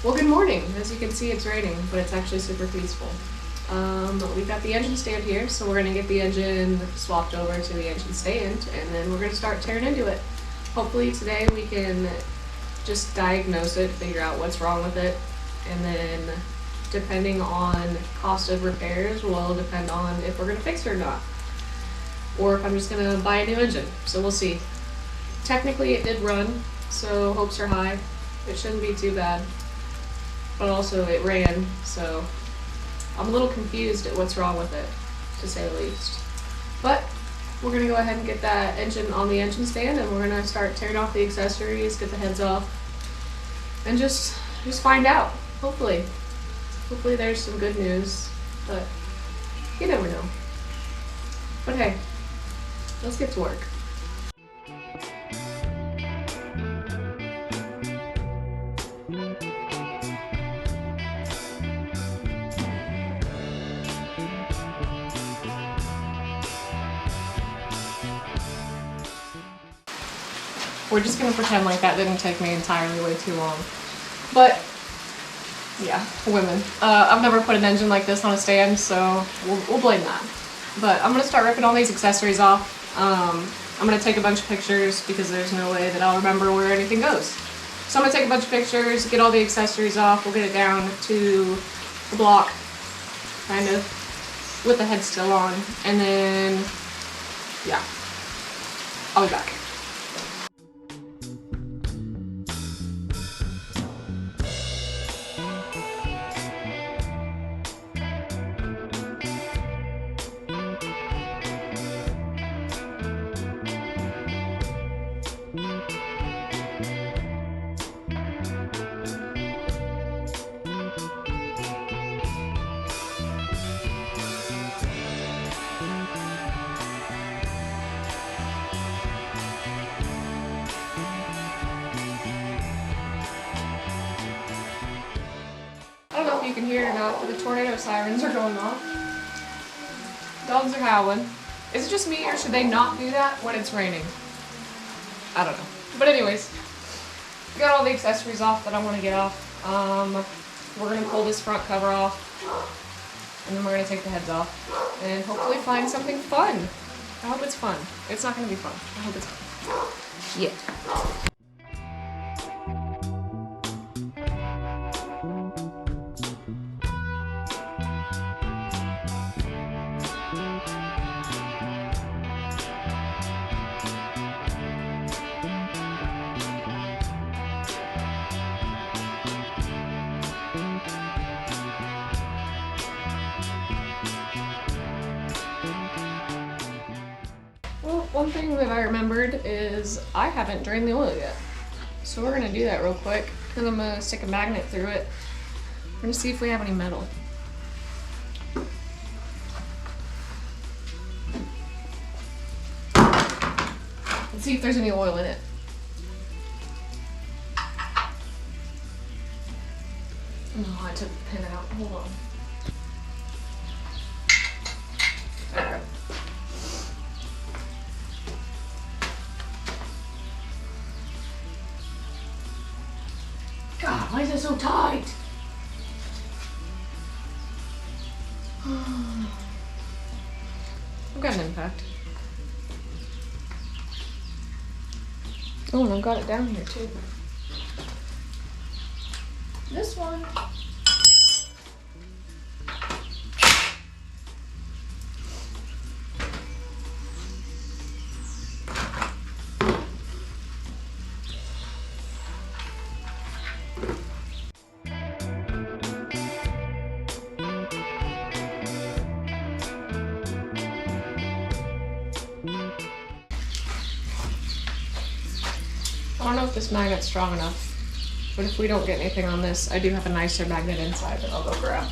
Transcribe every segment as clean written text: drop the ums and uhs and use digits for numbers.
Well, good morning. As you can see, it's raining, but it's actually super peaceful. We've got the engine stand here, so we're gonna get the engine swapped over to the engine stand, and then we're gonna start tearing into it. Hopefully today we can just diagnose it, figure out what's wrong with it, and then depending on cost of repairs will depend on if we're gonna fix it or not, or if I'm just gonna buy a new engine. So we'll see. Technically it did run, so hopes are high. It shouldn't be too bad. But also it ran, so I'm a little confused at what's wrong with it, to say the least. But we're gonna go ahead and get that engine on the engine stand, and we're gonna start tearing off the accessories, get the heads off, and just find out. Hopefully there's some good news, but you never know. But hey, let's get to work. We're just gonna pretend like that didn't take me entirely way too long. But yeah, women. I've never put an engine like this on a stand, so we'll blame that. But I'm gonna start ripping all these accessories off. I'm gonna take a bunch of pictures because there's no way that I'll remember where anything goes. So I'm gonna take a bunch of pictures, get all the accessories off, we'll get it down to the block, kind of, with the head still on, and then, yeah, I'll be back. I don't know if you can hear it or not, but the tornado sirens are going off. Dogs are howling. Is it just me, or should they not do that when it's raining? I don't know. But anyways, I got all the accessories off that I want to get off. We're going to pull this front cover off, and then we're going to take the heads off, and hopefully find something fun. I hope it's fun. It's not going to be fun. I hope it's fun. Yeah. Well, one thing that I remembered is I haven't drained the oil yet. So we're gonna do that real quick, and I'm gonna stick a magnet through it. We're gonna see if we have any metal. Let's see if there's any oil in it. Oh, I took the pin out. Hold on. There we go. God, why is it so tight? I've got an impact. Oh, and I've got it down here too. This one. I don't know if this magnet's strong enough, but if we don't get anything on this, I do have a nicer magnet inside that I'll go grab.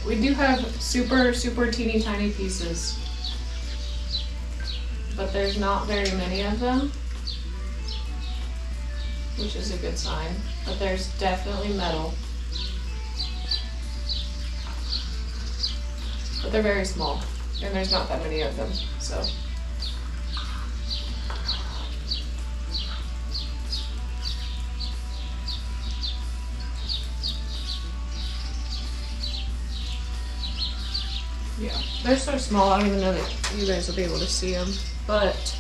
We do have super, super teeny tiny pieces, but there's not very many of them, which is a good sign. But there's definitely metal. But they're very small, and there's not that many of them, so. Yeah, they're so small, I don't even know that you guys will be able to see them, but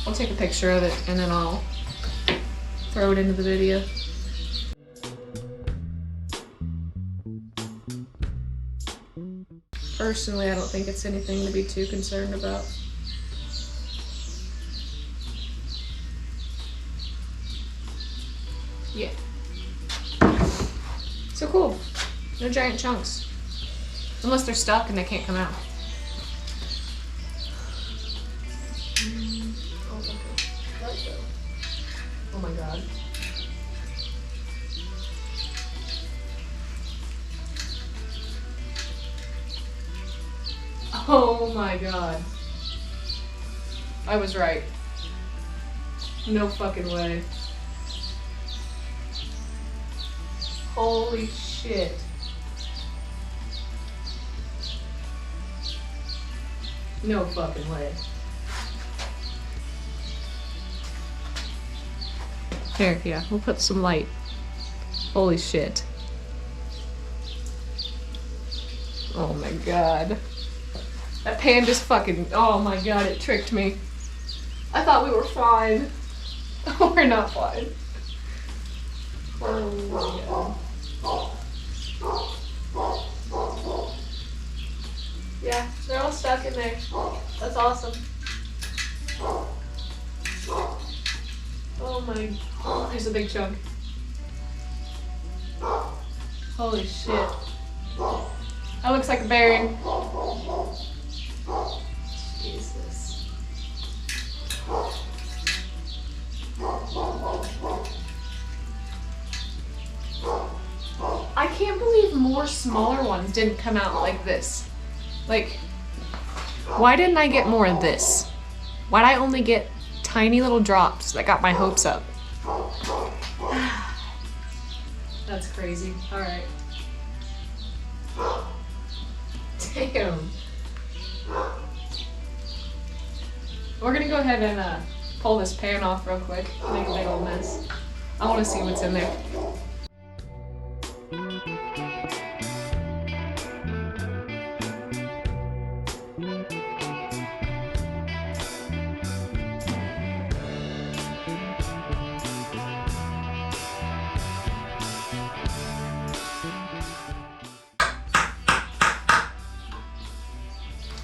I'll take a picture of it and then I'll throw it into the video. Personally, I don't think it's anything to be too concerned about. Yeah. So cool. No giant chunks. Unless they're stuck and they can't come out. Oh my god. Oh my god. I was right. No fucking way. Holy shit. No fucking way. Here, yeah, we'll put some light. Holy shit. Oh my god. That pan just fucking, oh my god, it tricked me. I thought we were fine. We're not fine. Oh my god. Yeah, they're all stuck in there. That's awesome. Oh my, oh, there's a big chunk. Holy shit. That looks like a bearing. Jesus. I can't believe more smaller ones didn't come out like this. Like, why didn't I get more of this? Why'd I only get tiny little drops that got my hopes up? That's crazy. Alright. Damn. We're gonna go ahead and pull this pan off real quick and make a big old mess. I wanna see what's in there.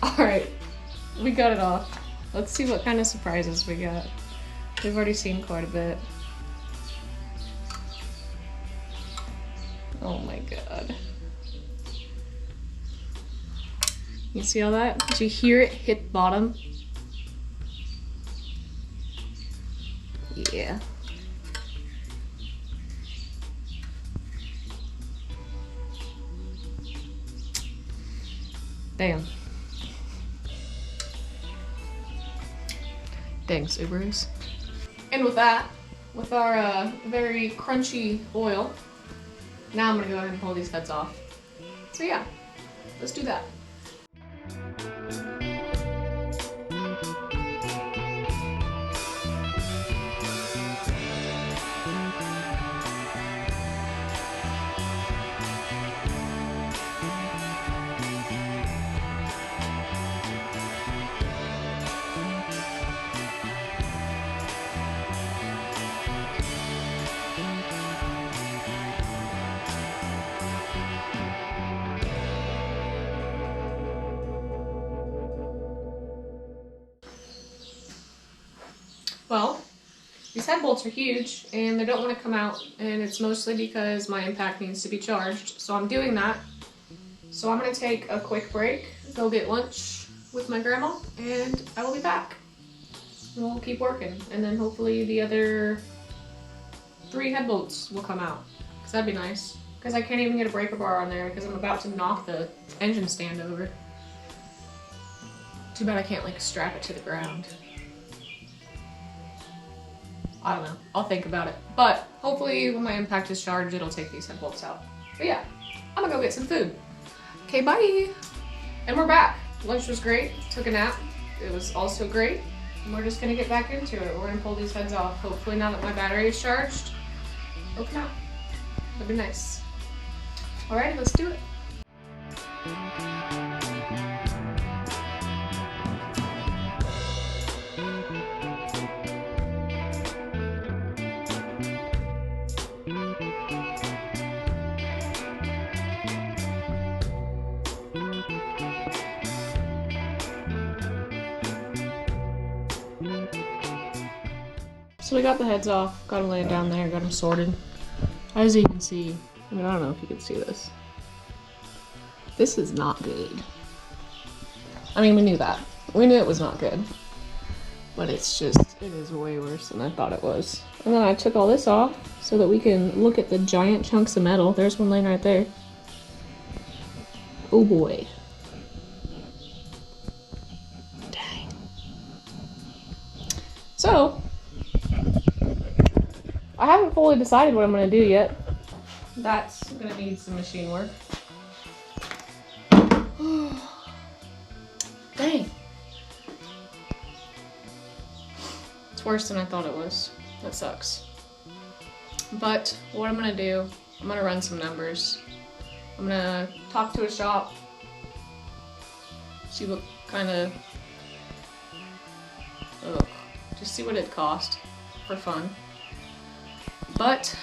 Alright, we got it off. Let's see what kind of surprises we got. We've already seen quite a bit. Oh my god. You see all that? Did you hear it hit bottom? Yeah. Damn. Dang Subarus. And with that, with our very crunchy oil, now I'm gonna go ahead and pull these heads off. So yeah, let's do that. Well, these head bolts are huge and they don't want to come out, and it's mostly because my impact needs to be charged. So I'm doing that. So I'm going to take a quick break, go get lunch with my grandma, and I will be back. And we'll keep working, and then hopefully the other 3 head bolts will come out, because that'd be nice. because I can't even get a breaker bar on there because I'm about to knock the engine stand over. Too bad I can't like strap it to the ground. I don't know. I'll think about it. But hopefully when my impact is charged, it'll take these head bolts out. But yeah, I'm gonna go get some food. Okay, bye. And we're back. Lunch was great. Took a nap. It was also great. And we're just gonna get back into it. We're gonna pull these heads off. Hopefully now that my battery is charged, it'll come out. That'd be nice. Alrighty, let's do it. So we got the heads off, got them laying down there, got them sorted. As you can see, I mean, I don't know if you can see this. This is not good. I mean, we knew that. We knew it was not good. But it's just, it is way worse than I thought it was. And then I took all this off so that we can look at the giant chunks of metal. There's one laying right there. Oh boy. Dang. So, I haven't fully decided what I'm going to do yet. That's going to need some machine work. Dang. It's worse than I thought it was. That sucks. But what I'm going to do, I'm going to run some numbers. I'm going to talk to a shop. See what kind of... just see what it cost for fun. But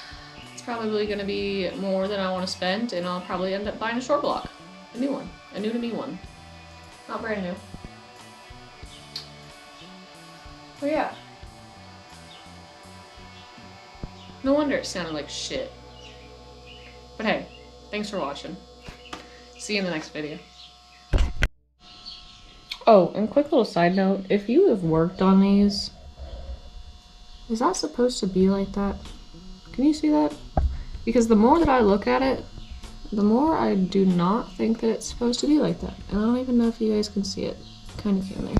it's probably going to be more than I want to spend, and I'll probably end up buying a short block. A new one. A new to me one. Not brand new. But yeah. No wonder it sounded like shit. But hey, thanks for watching. See you in the next video. Oh, and quick little side note, if you have worked on these, is that supposed to be like that? Can you see that? Because the more that I look at it, the more I do not think that it's supposed to be like that. And I don't even know if you guys can see it. Kind of can there.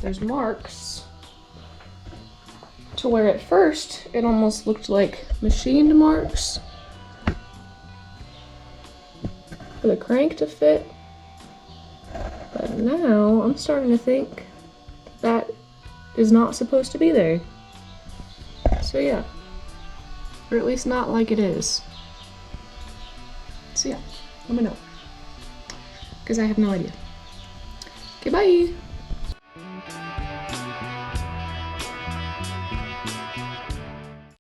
There's marks to where at first it almost looked like machined marks for the crank to fit. But now I'm starting to think that is not supposed to be there. So yeah, or at least not like it is. So yeah, let me know, because I have no idea. Okay, bye!